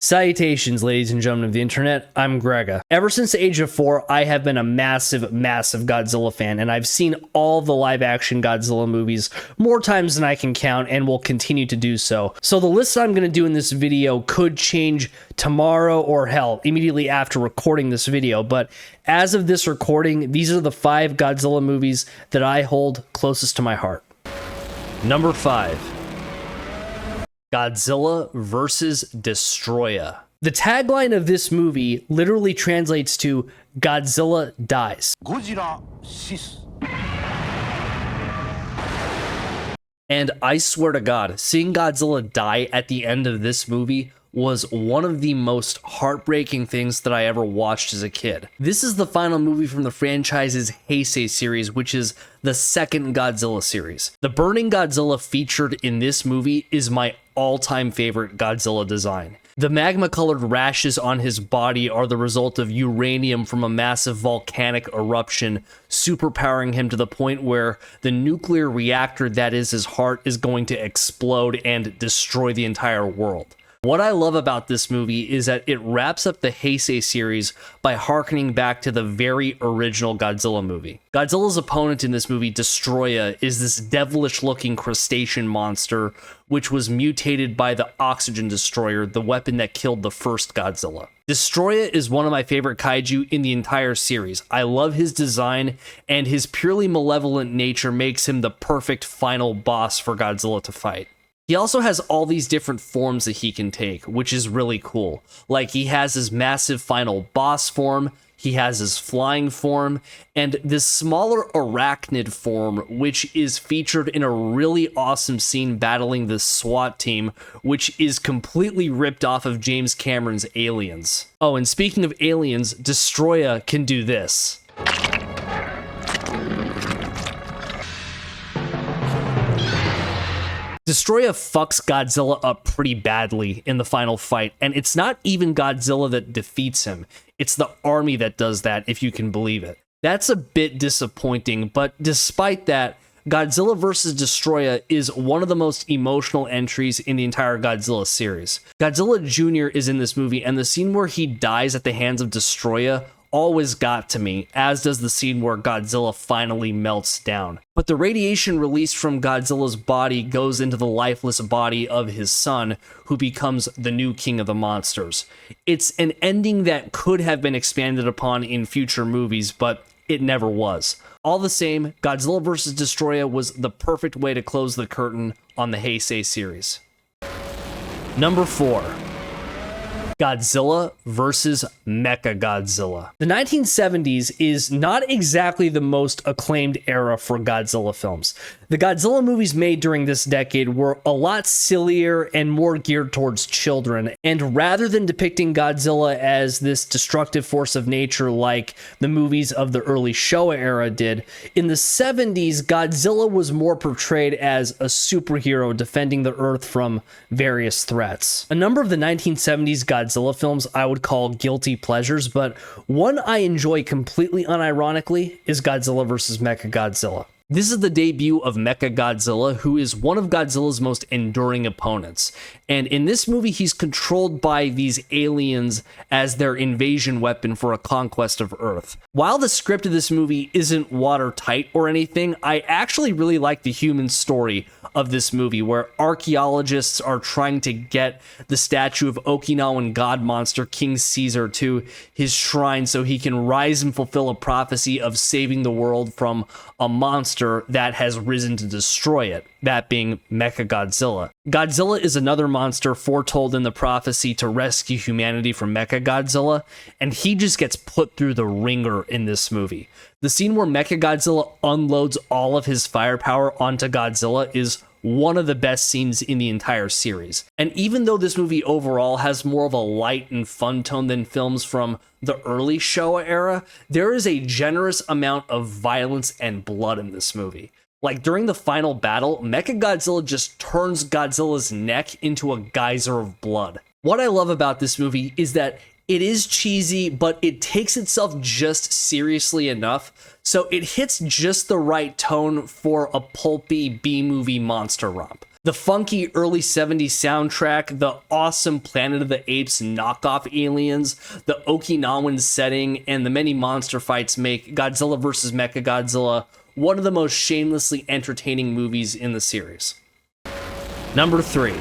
Salutations, ladies and gentlemen of the internet. I'm Grega. Ever since the age of 4, I have been a massive Godzilla fan, and I've seen all the live-action Godzilla movies more times than I can count, and will continue to do so. So the list I'm going to do in this video could change tomorrow, or hell, immediately after recording this video, but as of this recording, these are the 5 Godzilla movies that I hold closest to my heart. Number 5. Godzilla vs. Destroya. The tagline of this movie literally translates to Godzilla dies. GOJIRA shisu. And I swear to God, seeing Godzilla die at the end of this movie was one of the most heartbreaking things that I ever watched as a kid. This is the final movie from the franchise's Heisei series, which is the second Godzilla series. The burning Godzilla featured in this movie is my all-time favorite Godzilla design. The magma-colored rashes on his body are the result of uranium from a massive volcanic eruption, superpowering him to the point where the nuclear reactor that is his heart is going to explode and destroy the entire world. What I love about this movie is that it wraps up the Heisei series by harkening back to the very original Godzilla movie. Godzilla's opponent in this movie, Destroya, is this devilish-looking crustacean monster, which was mutated by the Oxygen Destroyer, the weapon that killed the first Godzilla. Destroya is one of my favorite kaiju in the entire series. I love his design, and his purely malevolent nature makes him the perfect final boss for Godzilla to fight. He also has all these different forms that he can take, which is really cool. Like, he has his massive final boss form, he has his flying form, and this smaller arachnid form, which is featured in a really awesome scene battling the SWAT team, which is completely ripped off of James Cameron's Aliens. Oh, and speaking of aliens, Destroya can do this. Destroya fucks Godzilla up pretty badly in the final fight, and it's not even Godzilla that defeats him, it's the army that does that, if you can believe it. That's a bit disappointing, but despite that, Godzilla vs. Destroya is one of the most emotional entries in the entire Godzilla series. Godzilla Jr. is in this movie, and the scene where he dies at the hands of Destroya always got to me, as does the scene where Godzilla finally melts down. But the radiation released from Godzilla's body goes into the lifeless body of his son, who becomes the new king of the monsters. It's an ending that could have been expanded upon in future movies, but it never was. All the same, Godzilla vs. Destroya was the perfect way to close the curtain on the Heisei series. Number 4. Godzilla vs. Mechagodzilla. The 1970s is not exactly the most acclaimed era for Godzilla films. The Godzilla movies made during this decade were a lot sillier and more geared towards children, and rather than depicting Godzilla as this destructive force of nature like the movies of the early Showa era did, in the 70s, Godzilla was more portrayed as a superhero defending the Earth from various threats. A number of the 1970s Godzilla films I would call guilty pleasures, but one I enjoy completely unironically is Godzilla vs. Mechagodzilla. This is the debut of Mechagodzilla, who is one of Godzilla's most enduring opponents. And in this movie, he's controlled by these aliens as their invasion weapon for a conquest of Earth. While the script of this movie isn't watertight or anything, I actually really like the human story of this movie, where archaeologists are trying to get the statue of Okinawan god monster King Caesar to his shrine so he can rise and fulfill a prophecy of saving the world from a monster that has risen to destroy it, that being Mechagodzilla. Godzilla is another monster foretold in the prophecy to rescue humanity from Mechagodzilla, and he just gets put through the ringer in this movie. The scene where Mechagodzilla unloads all of his firepower onto Godzilla is one of the best scenes in the entire series. And even though this movie overall has more of a light and fun tone than films from the early Showa era, there is a generous amount of violence and blood in this movie. Like, during the final battle, Mechagodzilla just turns Godzilla's neck into a geyser of blood. What I love about this movie is that it is cheesy, but it takes itself just seriously enough, so it hits just the right tone for a pulpy B-movie monster romp. The funky early 70s soundtrack, the awesome Planet of the Apes knockoff aliens, the Okinawan setting, and the many monster fights make Godzilla vs. Mechagodzilla one of the most shamelessly entertaining movies in the series. Number 3.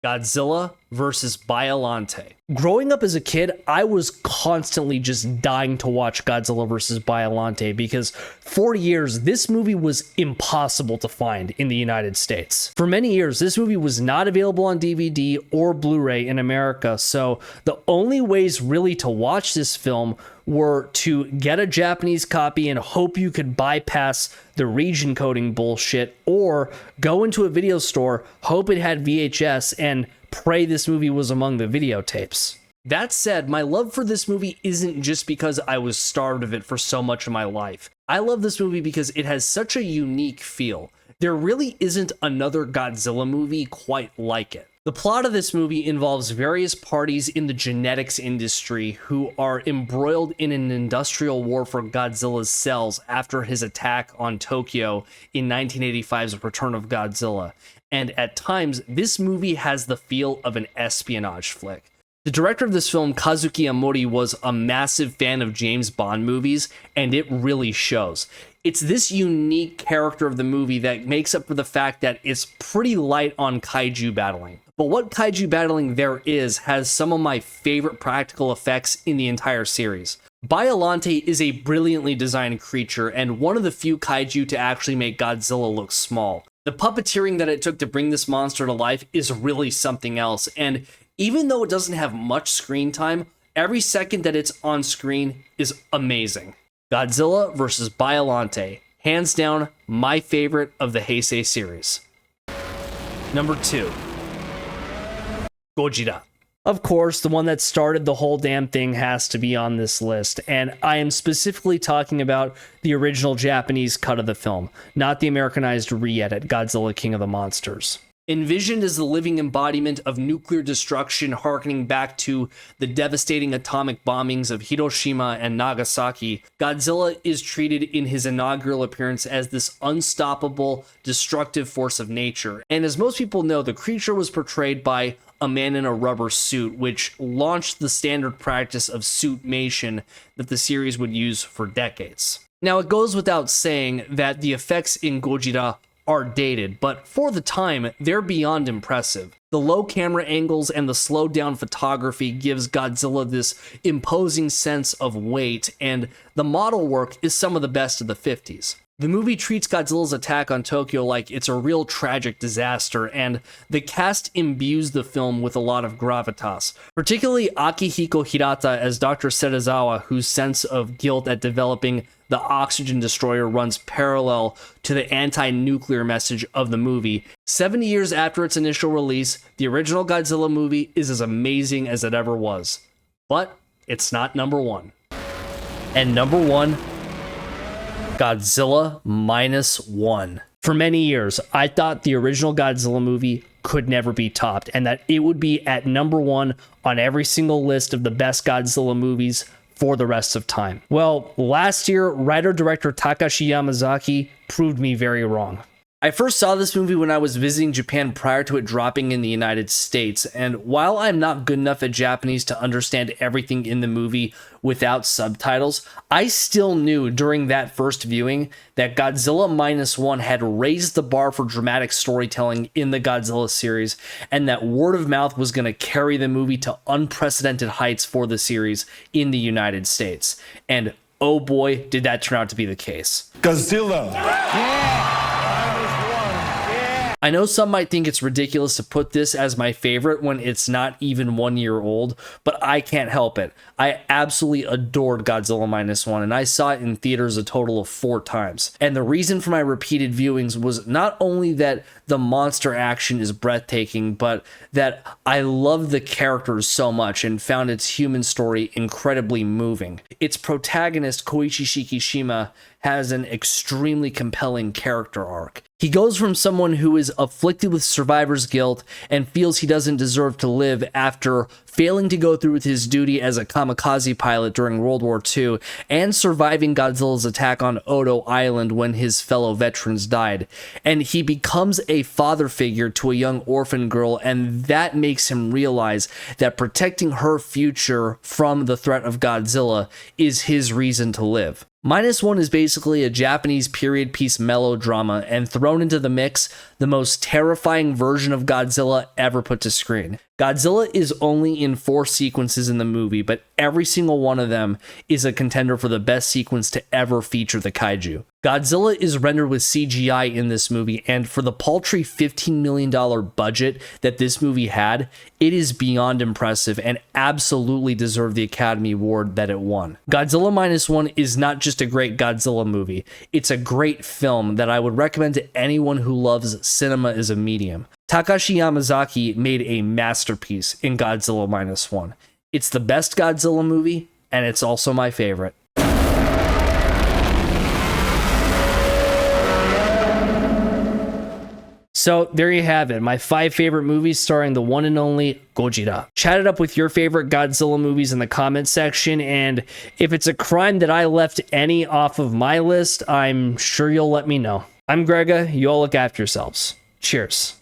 Godzilla vs. Biollante. Growing up as a kid, I was constantly just dying to watch Godzilla vs. Biollante because for years, this movie was impossible to find in the United States. For many years, this movie was not available on DVD or Blu-ray in America, so the only ways really to watch this film were to get a Japanese copy and hope you could bypass the region coding bullshit, or go into a video store, hope it had VHS, and pray this movie was among the videotapes. That said, my love for this movie isn't just because I was starved of it for so much of my life. I love this movie because it has such a unique feel. There really isn't another Godzilla movie quite like it. The plot of this movie involves various parties in the genetics industry who are embroiled in an industrial war for Godzilla's cells after his attack on Tokyo in 1985's Return of Godzilla. And at times, this movie has the feel of an espionage flick. The director of this film, Kazuki Amori, was a massive fan of James Bond movies, and it really shows. It's this unique character of the movie that makes up for the fact that it's pretty light on kaiju battling. But what kaiju battling there is has some of my favorite practical effects in the entire series. Biollante is a brilliantly designed creature and one of the few kaiju to actually make Godzilla look small. The puppeteering that it took to bring this monster to life is really something else, and even though it doesn't have much screen time, every second that it's on screen is amazing. Godzilla vs. Biollante, hands down my favorite of the Heisei series. Number 2. GOJIRA. Of course, the one that started the whole damn thing has to be on this list, and I am specifically talking about the original Japanese cut of the film, not the Americanized re-edit, Godzilla King of the Monsters. Envisioned as the living embodiment of nuclear destruction harkening back to the devastating atomic bombings of Hiroshima and Nagasaki, Godzilla is treated in his inaugural appearance as this unstoppable, destructive force of nature. And as most people know, the creature was portrayed by a man in a rubber suit, which launched the standard practice of suitmation that the series would use for decades. Now, it goes without saying that the effects in GOJIRA are dated, but for the time, they're beyond impressive. The low camera angles and the slowed down photography gives Godzilla this imposing sense of weight, and the model work is some of the best of the 50s. The movie treats Godzilla's attack on Tokyo like it's a real tragic disaster, and the cast imbues the film with a lot of gravitas, particularly Akihiko Hirata as Dr. Serizawa, whose sense of guilt at developing the oxygen destroyer runs parallel to the anti-nuclear message of the movie. 70 years after its initial release, the original Godzilla movie is as amazing as it ever was. But it's not number 1. And number 1, Godzilla -1. For many years, I thought the original Godzilla movie could never be topped, and that it would be at number 1 on every single list of the best Godzilla movies for the rest of time. Well, last year, writer-director Takashi Yamazaki proved me very wrong. I first saw this movie when I was visiting Japan prior to it dropping in the United States, and while I'm not good enough at Japanese to understand everything in the movie without subtitles, I still knew during that first viewing that Godzilla -1 had raised the bar for dramatic storytelling in the Godzilla series, and that word of mouth was going to carry the movie to unprecedented heights for the series in the United States. And oh boy, did that turn out to be the case. Godzilla! Yeah! I know some might think it's ridiculous to put this as my favorite when it's not even 1 year old, but I can't help it. I absolutely adored Godzilla -1, and I saw it in theaters a total of 4 times. And the reason for my repeated viewings was not only that the monster action is breathtaking, but that I loved the characters so much and found its human story incredibly moving. Its protagonist, Koichi Shikishima, has an extremely compelling character arc. He goes from someone who is afflicted with survivor's guilt and feels he doesn't deserve to live after failing to go through with his duty as a kamikaze pilot during World War II and surviving Godzilla's attack on Odo Island when his fellow veterans died. And he becomes a father figure to a young orphan girl, and that makes him realize that protecting her future from the threat of Godzilla is his reason to live. -1 is basically a Japanese period piece melodrama, and thrown into the mix, the most terrifying version of Godzilla ever put to screen. Godzilla is only in 4 sequences in the movie, but every single one of them is a contender for the best sequence to ever feature the kaiju. Godzilla is rendered with CGI in this movie, and for the paltry $15 million budget that this movie had, it is beyond impressive and absolutely deserved the Academy Award that it won. Godzilla -1 is not just a great Godzilla movie, it's a great film that I would recommend to anyone who loves cinema as a medium. Takashi Yamazaki made a masterpiece in Godzilla -1. It's the best Godzilla movie, and it's also my favorite. So there you have it, my 5 favorite movies starring the one and only Gojira. Chat it up with your favorite Godzilla movies in the comment section, and if it's a crime that I left any off of my list, I'm sure you'll let me know. I'm Grega, you all look after yourselves. Cheers.